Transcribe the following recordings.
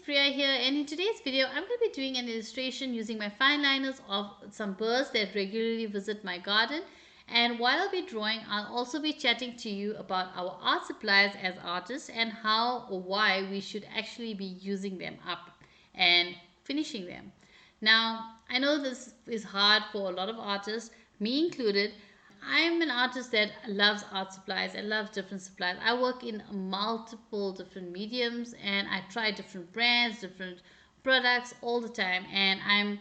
Priya here, and in today's video I'm going to be doing an illustration using my fine liners of some birds that regularly visit my garden. And while I'll be drawing, I'll also be chatting to you about our art supplies as artists and how or why we should actually be using them up and finishing them. Now, I know this is hard for a lot of artists, me included. I'm an artist that loves art supplies and loves different supplies. I work in multiple different mediums and I try different brands, different products all the time. And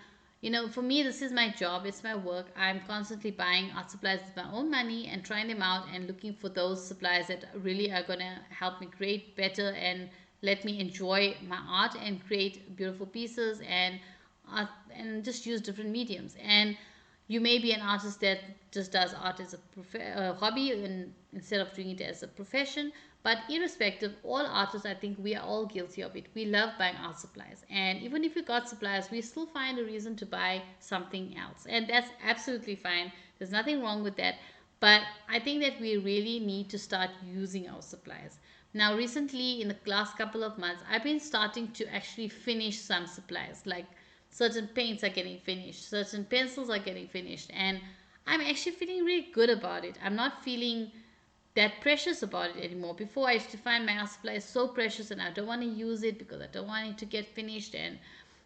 for me, this is my job, it's my work. I'm constantly buying art supplies with my own money and trying them out and looking for those supplies that really are going to help me create better and let me enjoy my art and create beautiful pieces and just use different mediums. And you may be an artist that just does art as a hobby and instead of doing it as a profession. But irrespective, all artists, I think we are all guilty of it. We love buying art supplies, and even if we got supplies, we still find a reason to buy something else, and that's absolutely fine. There's nothing wrong with that. But I think that we really need to start using our supplies. Now, recently, in the last couple of months, I've been starting to actually finish some supplies, like certain paints are getting finished, certain pencils are getting finished, and I'm actually feeling really good about it. I'm not feeling that precious about it anymore. Before, I used to find my art supply so precious and I don't want to use it because I don't want it to get finished. And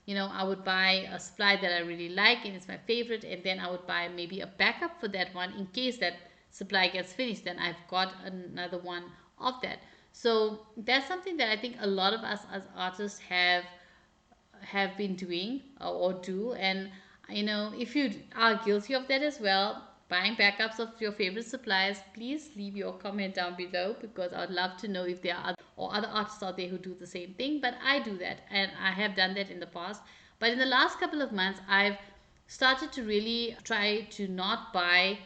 I would buy a supply that I really like and it's my favorite, and then I would buy maybe a backup for that one in case that supply gets finished, then I've got another one of that. So that's something that I think a lot of us as artists have been doing or do. And if you are guilty of that as well, buying backups of your favorite supplies, please leave your comment down below, because I would love to know if there are other artists out there who do the same thing. But I do that and I have done that in the past. But in the last couple of months, I've started to really try to not buy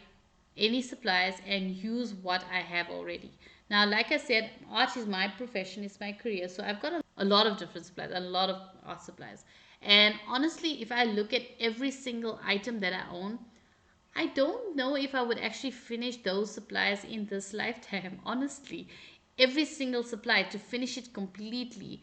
any supplies and use what I have already. Now, like I said, art is my profession, it's my career. So I've got a lot of different supplies, a lot of art supplies. And honestly, if I look at every single item that I own, I don't know if I would actually finish those supplies in this lifetime. Honestly, every single supply to finish it completely,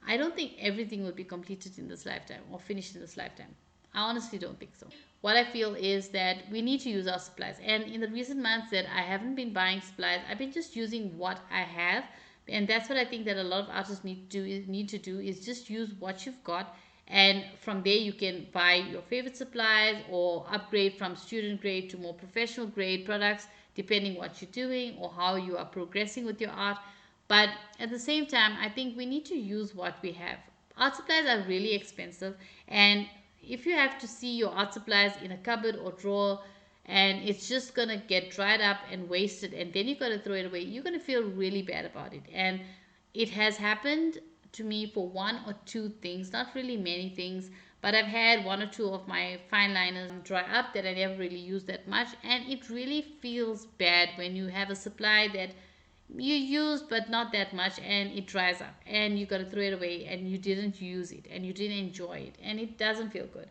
I don't think everything will be completed in this lifetime or finished in this lifetime. I honestly don't think so. What I feel is that we need to use our supplies. And in the recent months that I haven't been buying supplies, I've been just using what I have. And that's what I think that a lot of artists need to do is just use what you've got, and from there you can buy your favorite supplies or upgrade from student grade to more professional grade products depending what you're doing or how you are progressing with your art. But at the same time, I think we need to use what we have. Art supplies are really expensive, and if you have to see your art supplies in a cupboard or drawer and it's just gonna get dried up and wasted and then you gotta throw it away, you're gonna feel really bad about it. And it has happened to me for one or two things, not really many things, but I've had one or two of my fine liners dry up that I never really used that much, and it really feels bad when you have a supply that you used but not that much and it dries up and you got to throw it away and you didn't use it and you didn't enjoy it, and it doesn't feel good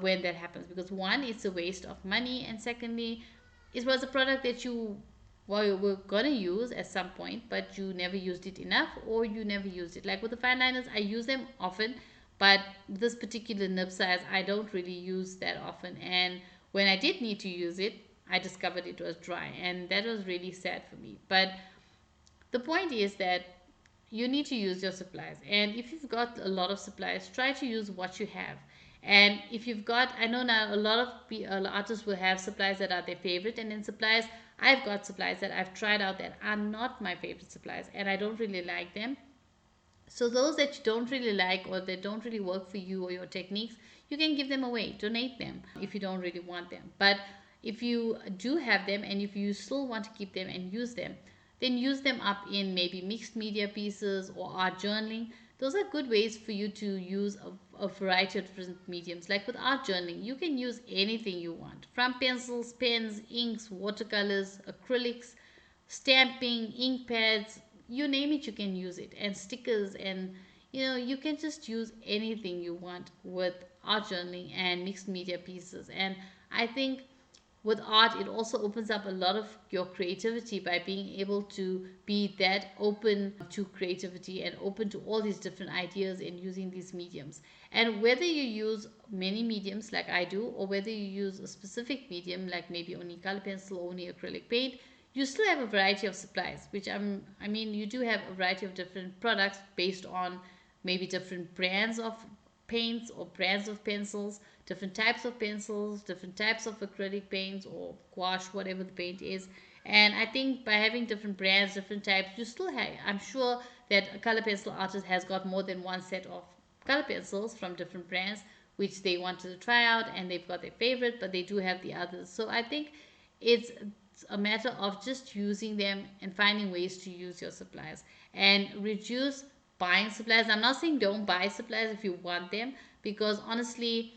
when that happens, because one, it's a waste of money, and secondly, it was a product that you were gonna use at some point but you never used it enough or you never used it. Like with the fine liners, I use them often, but this particular nib size I don't really use that often, and when I did need to use it, I discovered it was dry, and that was really sad for me. But the point is that you need to use your supplies, and if you've got a lot of supplies, try to use what you have. And if you've got, I know now a lot of artists will have supplies that are their favorite, and then supplies, I've got supplies that I've tried out that are not my favorite supplies and I don't really like them. So those that you don't really like or that don't really work for you or your techniques, you can give them away, donate them if you don't really want them. But if you do have them and if you still want to keep them and use them, then use them up in maybe mixed media pieces or art journaling. Those are good ways for you to use a variety of different mediums. Like with art journaling, you can use anything you want, from pencils, pens, inks, watercolors, acrylics, stamping, ink pads, you name it, you can use it, and stickers, and you can just use anything you want with art journaling and mixed media pieces. And I think with art, it also opens up a lot of your creativity by being able to be that open to creativity and open to all these different ideas in using these mediums. And whether you use many mediums like I do, or whether you use a specific medium like maybe only color pencil or only acrylic paint, you still have a variety of supplies, which I mean, you do have a variety of different products based on maybe different brands of paints or brands of pencils, different types of pencils, different types of acrylic paints or gouache, whatever the paint is. And I think by having different brands, different types, you still have, I'm sure that a color pencil artist has got more than one set of color pencils from different brands which they wanted to try out, and they've got their favorite, but they do have the others. So I think it's a matter of just using them and finding ways to use your supplies and reduce buying supplies. I'm not saying don't buy supplies if you want them, because honestly,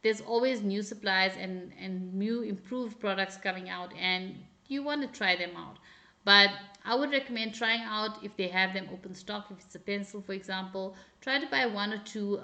there's always new supplies and new improved products coming out, and you want to try them out. But I would recommend trying out if they have them open stock. If it's a pencil, for example, try to buy one or two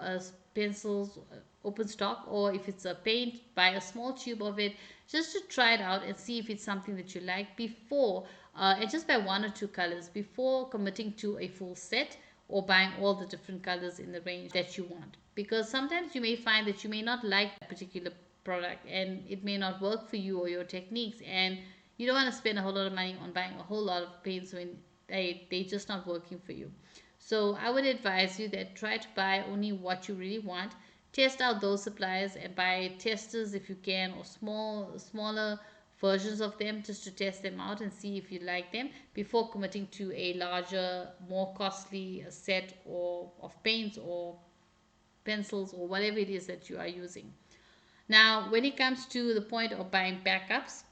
pencils open stock, or if it's a paint, buy a small tube of it just to try it out and see if it's something that you like before, and just buy one or two colors before committing to a full set or buying all the different colors in the range that you want. Because sometimes you may find that you may not like that particular product and it may not work for you or your techniques, and you don't want to spend a whole lot of money on buying a whole lot of paints when they just not working for you. So I would advise you that try to buy only what you really want. Test out those suppliers and buy testers if you can, or smaller versions of them, just to test them out and see if you like them before committing to a larger, more costly set or of paints or pencils or whatever it is that you are using. Now, when it comes to the point of buying backups,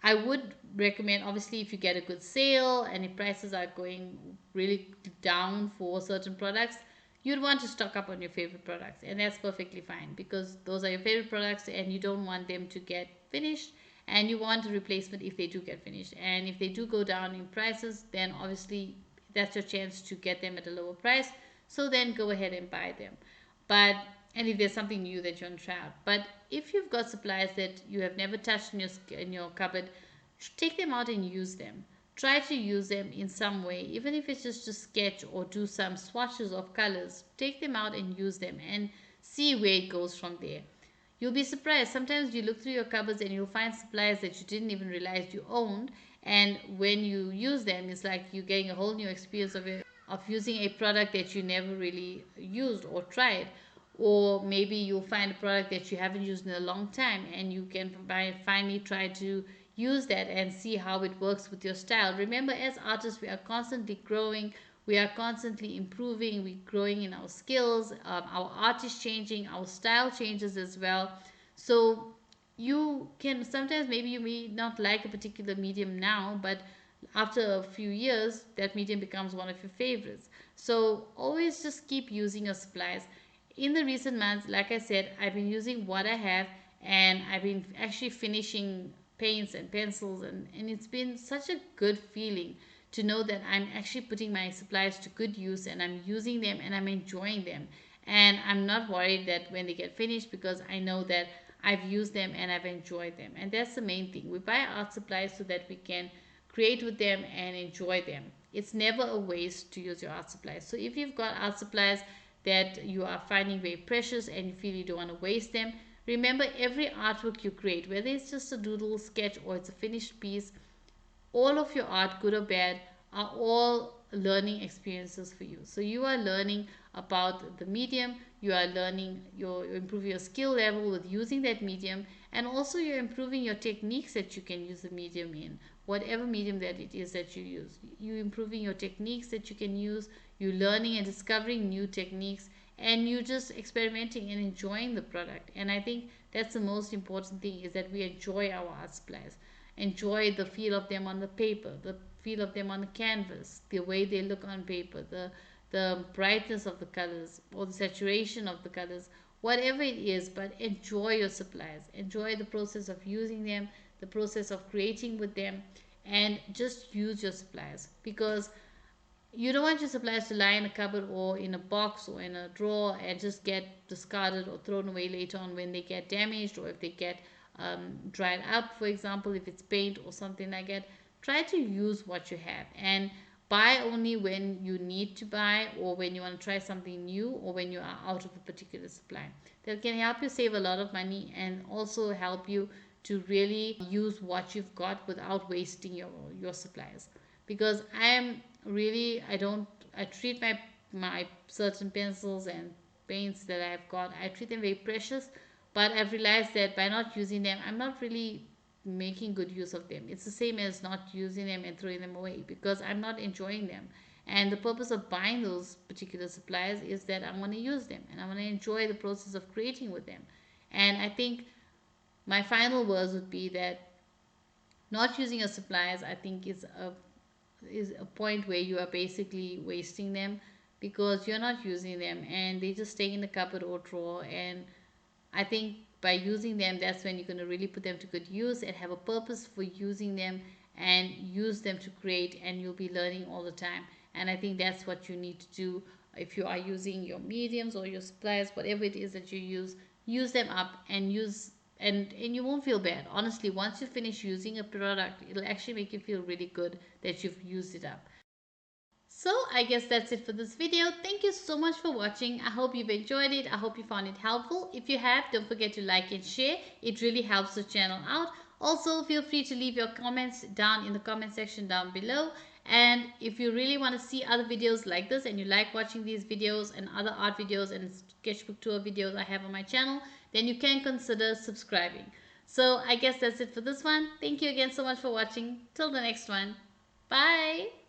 I would recommend, obviously, if you get a good sale and if prices are going really down for certain products, you'd want to stock up on your favorite products, and that's perfectly fine because those are your favorite products and you don't want them to get finished, and you want a replacement if they do get finished. And if they do go down in prices, then obviously that's your chance to get them at a lower price. So then go ahead and buy them. But and if there's something new that you want to try out. But if you've got supplies that you have never touched in your cupboard, take them out and use them. Try to use them in some way, even if it's just to sketch or do some swatches of colors. Take them out and use them and see where it goes from there. You'll be surprised. Sometimes you look through your cupboards and you'll find supplies that you didn't even realize you owned. And when you use them, it's like you're getting a whole new experience of using a product that you never really used or tried. Or maybe you'll find a product that you haven't used in a long time and you can finally try to use that and see how it works with your style. Remember, as artists, we are constantly growing, we are constantly improving, we're growing in our skills, our art is changing, our style changes as well. So you can sometimes, maybe you may not like a particular medium now, but after a few years that medium becomes one of your favorites. So always just keep using your supplies. In the recent months, like I said, I've been using what I have, and I've been actually finishing paints and pencils, and it's been such a good feeling to know that I'm actually putting my supplies to good use and I'm using them and I'm enjoying them, and I'm not worried that when they get finished, because I know that I've used them and I've enjoyed them. And that's the main thing. We buy art supplies so that we can create with them and enjoy them. It's never a waste to use your art supplies. So if you've got art supplies that you are finding very precious and you feel you don't want to waste them, remember, every artwork you create, whether it's just a doodle sketch or it's a finished piece, all of your art, good or bad, are all learning experiences for you. So you are learning about the medium, you are learning, you're improving your skill level with using that medium, and also you're improving your techniques that you can use the medium in. Whatever medium that it is that you use, you improving your techniques that you can use, you learning and discovering new techniques, and you just experimenting and enjoying the product. And I think that's the most important thing, is that we enjoy our art supplies, enjoy the feel of them on the paper, the feel of them on the canvas, the way they look on paper, the brightness of the colors or the saturation of the colors, whatever it is. But enjoy your supplies, enjoy the process of using them, the process of creating with them, and just use your supplies, because you don't want your supplies to lie in a cupboard or in a box or in a drawer and just get discarded or thrown away later on when they get damaged, or if they get dried up, for example, if it's paint or something like that. Try to use what you have and buy only when you need to buy, or when you want to try something new, or when you are out of a particular supply. That can help you save a lot of money and also help you to really use what you've got without wasting your supplies. Because I treat my certain pencils and paints that I've got, I treat them very precious. But I've realized that by not using them, I'm not really making good use of them. It's the same as not using them and throwing them away, because I'm not enjoying them. And the purpose of buying those particular supplies is that I want to use them and I want to enjoy the process of creating with them. And I think my final words would be that not using your supplies, I think, is a point where you are basically wasting them, because you're not using them and they just stay in the cupboard or drawer. And I think by using them, that's when you're going to really put them to good use and have a purpose for using them, and use them to create, and you'll be learning all the time. And I think that's what you need to do. If you are using your mediums or your supplies, whatever it is that you use them up, and and you won't feel bad. Honestly, once you finish using a product, it'll actually make you feel really good that you've used it up. So I guess that's it for this video. Thank you so much for watching. I hope you've enjoyed it. I hope you found it helpful. If you have, don't forget to like and share. It really helps the channel out. Also, feel free to leave your comments down in the comment section down below. And if you really want to see other videos like this, and you like watching these videos and other art videos and sketchbook tour videos I have on my channel, then you can consider subscribing. So I guess that's it for this one. Thank you again so much for watching. Till the next one. Bye.